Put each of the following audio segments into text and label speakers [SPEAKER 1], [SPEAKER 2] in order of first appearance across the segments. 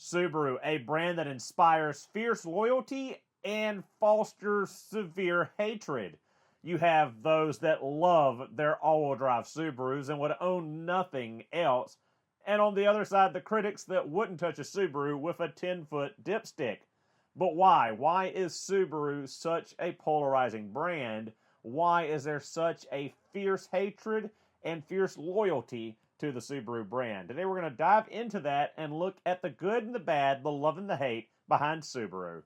[SPEAKER 1] Subaru, a brand that inspires fierce loyalty and fosters severe hatred. You have those that love their all-wheel drive Subarus and would own nothing else. And on the other side, the critics that wouldn't touch a Subaru with a 10-foot dipstick. But why? Why is Subaru such a polarizing brand? Why is there such a fierce hatred and fierce loyalty to the Subaru brand? Today we're going to dive into that and look at the good and the bad, the love and the hate behind Subaru.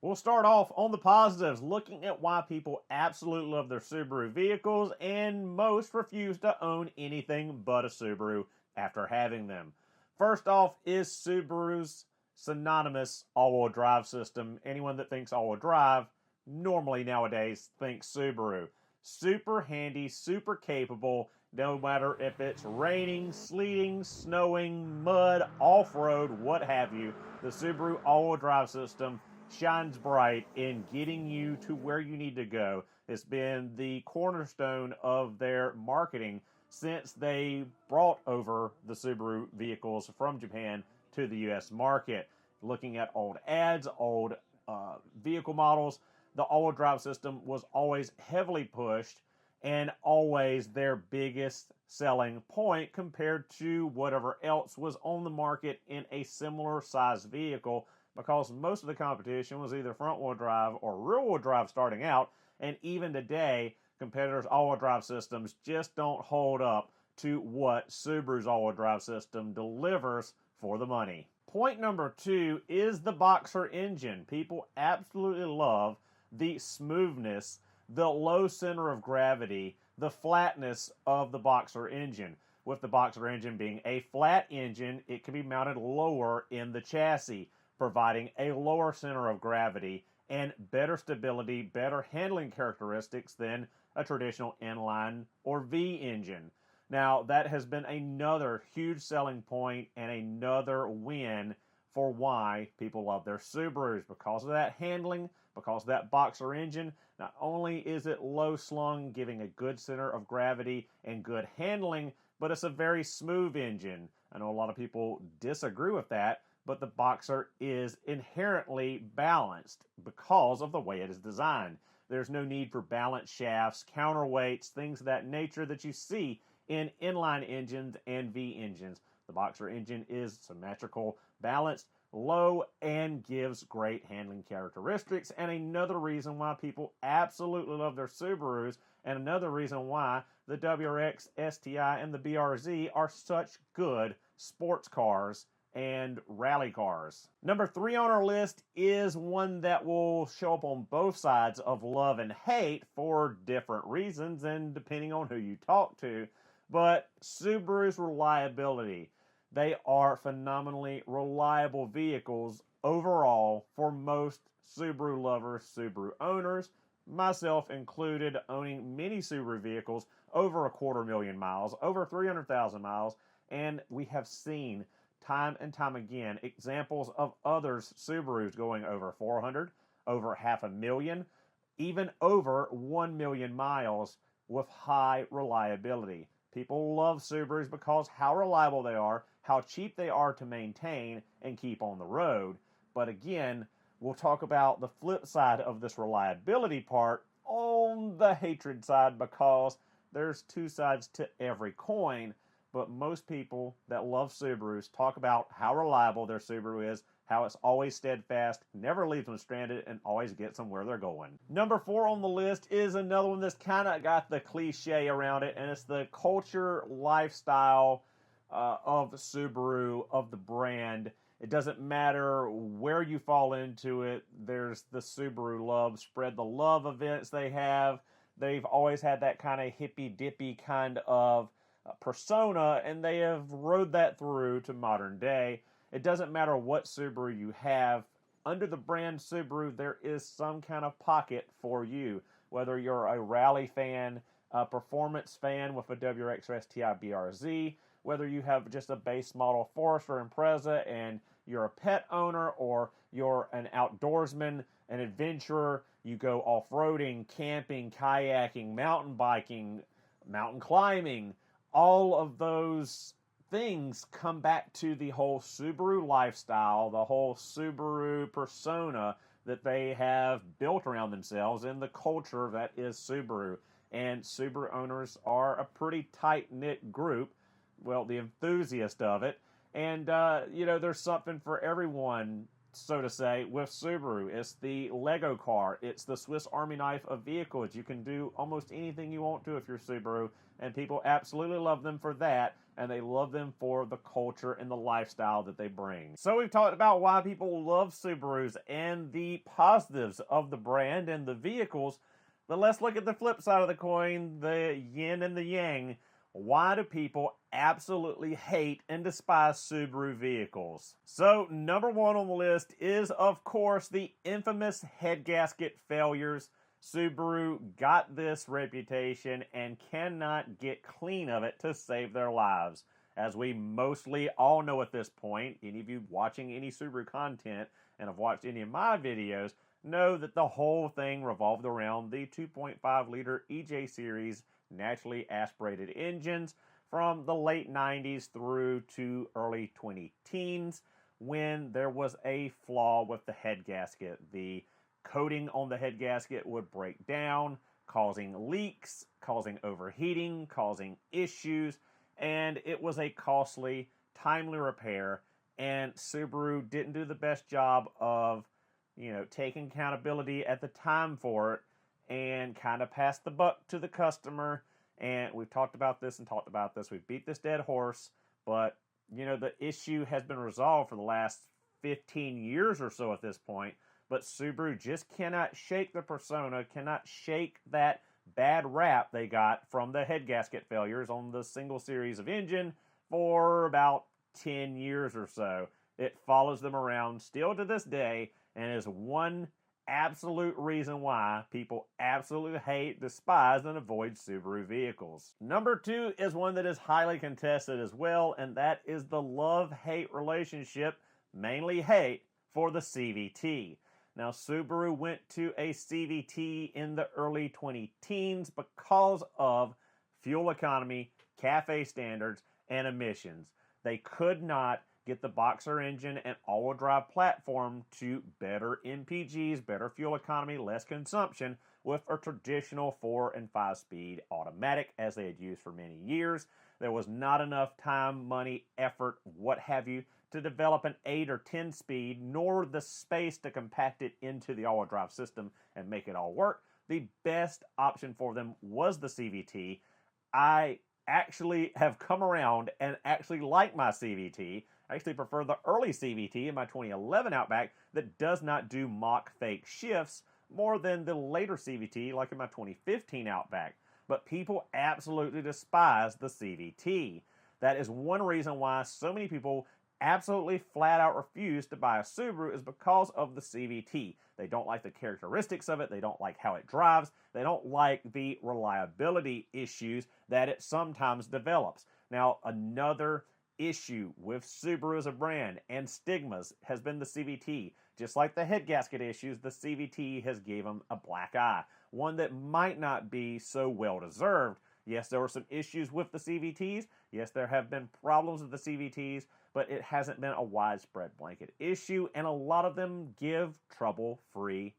[SPEAKER 1] We'll start off on the positives, looking at why people absolutely love their Subaru vehicles and most refuse to own anything but a Subaru after having them. First off is Subaru's synonymous all-wheel drive system. Anyone that thinks all-wheel drive normally nowadays thinks Subaru. Super handy, super capable, no matter if it's raining, sleeting, snowing, mud, off-road, what have you. The Subaru all-wheel drive system shines bright in getting you to where you need to go. It's been the cornerstone of their marketing since they brought over the Subaru vehicles from Japan to the U.S. market. Looking at old ads, old vehicle models, the all-wheel drive system was always heavily pushed and always their biggest selling point compared to whatever else was on the market in a similar size vehicle, because most of the competition was either front-wheel drive or rear-wheel drive starting out, and even today, competitors' all-wheel drive systems just don't hold up to what Subaru's all-wheel drive system delivers for the money. Point number 2 is the Boxer engine. People absolutely love the smoothness, the low center of gravity, the flatness of the Boxer engine. With the Boxer engine being a flat engine, it can be mounted lower in the chassis, providing a lower center of gravity and better stability, better handling characteristics than a traditional inline or V engine. Now, that has been another huge selling point and another win for why people love their Subarus. Because of that handling, because of that Boxer engine, not only is it low slung, giving a good center of gravity and good handling, but it's a very smooth engine. I know a lot of people disagree with that, but the Boxer is inherently balanced because of the way it is designed. There's no need for balanced shafts, counterweights, things of that nature that you see in inline engines and V engines. The Boxer engine is symmetrical, balanced, low, and gives great handling characteristics, and another reason why people absolutely love their Subarus, and another reason why the WRX, STI, and the BRZ are such good sports cars and rally cars. Number 3 on our list is one that will show up on both sides of love and hate for different reasons and depending on who you talk to. But Subaru's reliability. They are phenomenally reliable vehicles overall for most Subaru lovers, Subaru owners, myself included, owning many Subaru vehicles over 250,000 miles, over 300,000 miles, and we have seen time and time again examples of others Subarus going over 400, over 500,000, even over 1 million miles with high reliability. People love Subarus because how reliable they are, how cheap they are to maintain and keep on the road. But again, we'll talk about the flip side of this reliability part on the hatred side, because there's two sides to every coin. But most people that love Subarus talk about how reliable their Subaru is, how it's always steadfast, never leaves them stranded, and always gets them where they're going. Number 4 on the list is another one that's kind of got the cliche around it, and it's the culture, lifestyle of Subaru, of the brand. It doesn't matter where you fall into it. There's the Subaru Love, Spread the Love events they have. They've always had that kind of hippy-dippy kind of persona, and they have rode that through to modern day. It doesn't matter what Subaru you have. Under the brand Subaru, there is some kind of pocket for you. Whether you're a rally fan, a performance fan with a WRX or STI BRZ, whether you have just a base model Forester Impreza and you're a pet owner, or you're an outdoorsman, an adventurer, You go off-roading, camping, kayaking, mountain biking, mountain climbing. All of those things come back to the whole Subaru lifestyle, the whole Subaru persona that they have built around themselves and the culture that is Subaru. And Subaru owners are a pretty tight-knit group, well, the enthusiast of it. And, there's something for everyone, so to say, with Subaru. It's the Lego car. It's the Swiss Army knife of vehicles. You can do almost anything you want to if you're Subaru, and people absolutely love them for that, and they love them for the culture and the lifestyle that they bring. So we've talked about why people love Subarus and the positives of the brand and the vehicles, but let's look at the flip side of the coin, the yin and the yang. Why do people absolutely hate and despise Subaru vehicles? So, number one on the list is, of course, the infamous head gasket failures. Subaru got this reputation and cannot get clean of it to save their lives. As we mostly all know at this point, any of you watching any Subaru content and have watched any of my videos know that the whole thing revolved around the 2.5-liter EJ series naturally aspirated engines from the late 90s through to early 20-teens, when there was a flaw with the head gasket. The coating on the head gasket would break down, causing leaks, causing overheating, causing issues, and it was a costly, timely repair, and Subaru didn't do the best job of, taking accountability at the time for it, and kind of passed the buck to the customer. And we've talked about this. We've beat this dead horse, but, the issue has been resolved for the last 15 years or so at this point, but Subaru just cannot shake the persona, cannot shake that bad rap they got from the head gasket failures on the single series of engine for about 10 years or so. It follows them around still to this day, and is one absolute reason why people absolutely hate, despise, and avoid Subaru vehicles. Number two is one that is highly contested as well, and that is the love-hate relationship, mainly hate, for the CVT. Now, Subaru went to a CVT in the early 20-teens because of fuel economy, CAFE standards, and emissions. They could not get the Boxer engine and all-wheel drive platform to better MPGs, better fuel economy, less consumption with a traditional 4 and 5-speed automatic as they had used for many years. There was not enough time, money, effort, what have you, to develop an 8 or 10-speed, nor the space to compact it into the all-wheel drive system and make it all work. The best option for them was the CVT. I actually have come around and actually like my CVT. I actually prefer the early CVT in my 2011 Outback that does not do mock fake shifts more than the later CVT like in my 2015 Outback. But people absolutely despise the CVT. That is one reason why so many people absolutely flat out refuse to buy a Subaru, is because of the CVT. They don't like the characteristics of it. They don't like how it drives. They don't like the reliability issues that it sometimes develops. Now, another issue with Subaru as a brand and stigmas has been the CVT. Just like the head gasket issues, the CVT has gave them a black eye. One that might not be so well deserved. Yes, there were some issues with the CVTs. Yes, there have been problems with the CVTs, but it hasn't been a widespread blanket issue, and a lot of them give trouble-free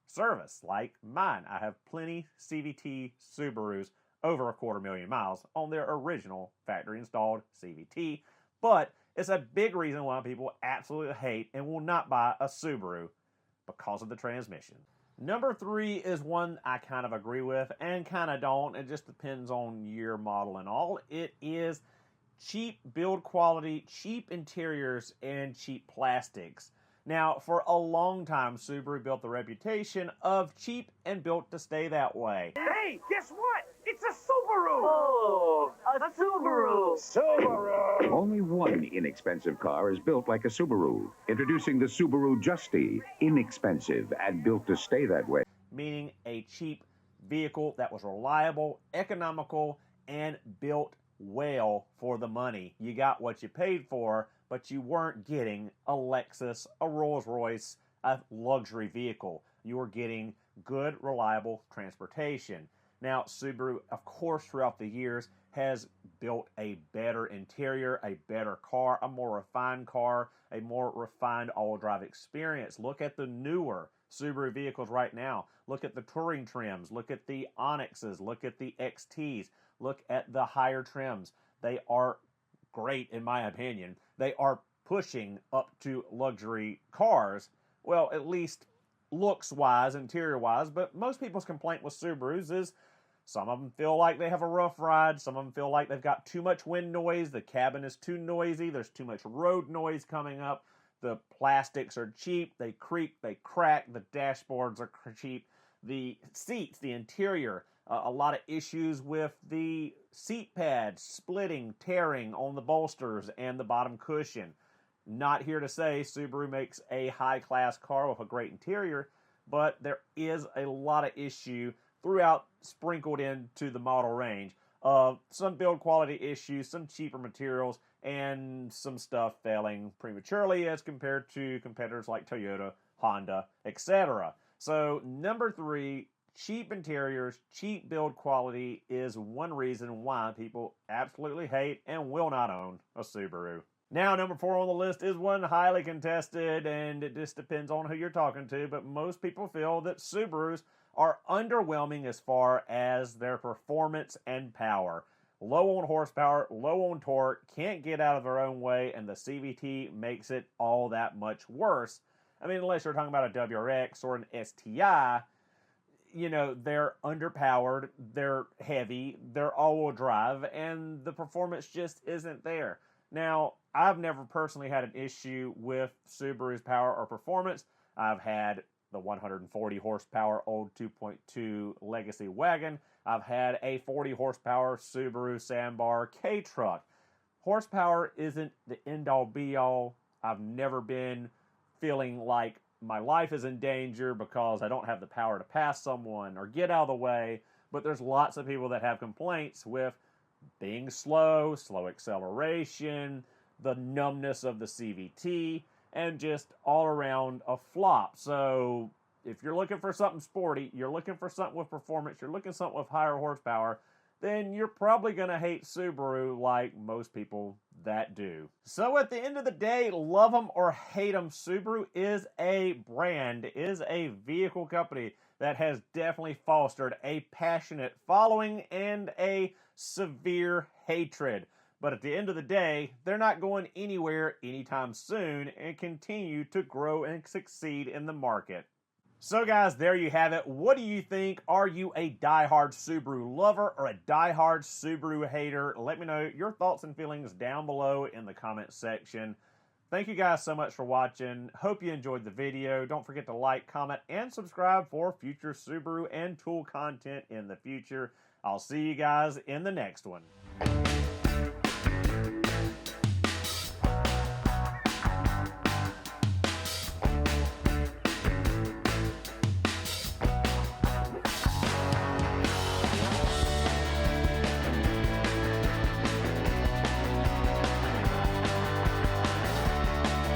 [SPEAKER 1] service, like mine. I have plenty CVT Subarus over 250,000 miles on their original factory-installed CVT, but it's a big reason why people absolutely hate and will not buy a Subaru, because of the transmission. Number three is one I kind of agree with and kind of don't. It just depends on year, model, and all. It is cheap build quality, cheap interiors, and cheap plastics. Now, for a long time, Subaru built the reputation of cheap and built to stay that way.
[SPEAKER 2] Hey, guess what? It's a Subaru! Oh, a Subaru! Subaru!
[SPEAKER 3] Only one inexpensive car is built like a Subaru. Introducing the Subaru Justy. Inexpensive and built to stay that way.
[SPEAKER 1] Meaning a cheap vehicle that was reliable, economical, and built well for the money. You got what you paid for, but you weren't getting a Lexus, a Rolls-Royce, a luxury vehicle. You were getting good, reliable transportation. Now, Subaru, of course, throughout the years has built a better interior, a better car, a more refined car, a more refined all-wheel drive experience. Look at the newer Subaru vehicles right now. Look at the touring trims. Look at the Onyxes. Look at the XTs. Look at the higher trims. They are great, in my opinion. They are pushing up to luxury cars. Well, at least looks-wise, interior-wise, but most people's complaint with Subarus is some of them feel like they have a rough ride. Some of them feel like they've got too much wind noise. The cabin is too noisy. There's too much road noise coming up. The plastics are cheap. They creak. They crack. The dashboards are cheap. The seats, the interior, a lot of issues with the seat pads splitting, tearing on the bolsters and the bottom cushion. Not here to say Subaru makes a high-class car with a great interior, but there is a lot of issue throughout, sprinkled into the model range of some build quality issues, some cheaper materials, and some stuff failing prematurely as compared to competitors like Toyota, Honda, etc. So number 3, cheap interiors, cheap build quality is one reason why people absolutely hate and will not own a Subaru. Now, number 4 on the list is one highly contested, and it just depends on who you're talking to, but most people feel that Subarus are underwhelming as far as their performance and power. Low on horsepower, low on torque, can't get out of their own way, and the CVT makes it all that much worse. I mean, unless you're talking about a WRX or an STI, you know, they're underpowered, they're heavy, they're all-wheel drive, and the performance just isn't there. Now, I've never personally had an issue with Subaru's power or performance. I've had the 140 horsepower old 2.2 Legacy wagon. I've had a 40 horsepower Subaru Sandbar K-Truck. Horsepower isn't the end-all be-all. I've never been feeling like my life is in danger because I don't have the power to pass someone or get out of the way, but there's lots of people that have complaints with being slow, slow acceleration, the numbness of the CVT, and just all around a flop. So if you're looking for something sporty, you're looking for something with performance, you're looking for something with higher horsepower, then you're probably going to hate Subaru like most people that do. So at the end of the day, love them or hate them, Subaru is a brand, is a vehicle company that has definitely fostered a passionate following and a severe hatred. But at the end of the day, they're not going anywhere anytime soon and continue to grow and succeed in the market. So guys, there you have it. What do you think? Are you a diehard Subaru lover or a diehard Subaru hater? Let me know your thoughts and feelings down below in the comment section. Thank you guys so much for watching. Hope you enjoyed the video. Don't forget to like, comment, and subscribe for future Subaru and tool content in the future. I'll see you guys in the next one.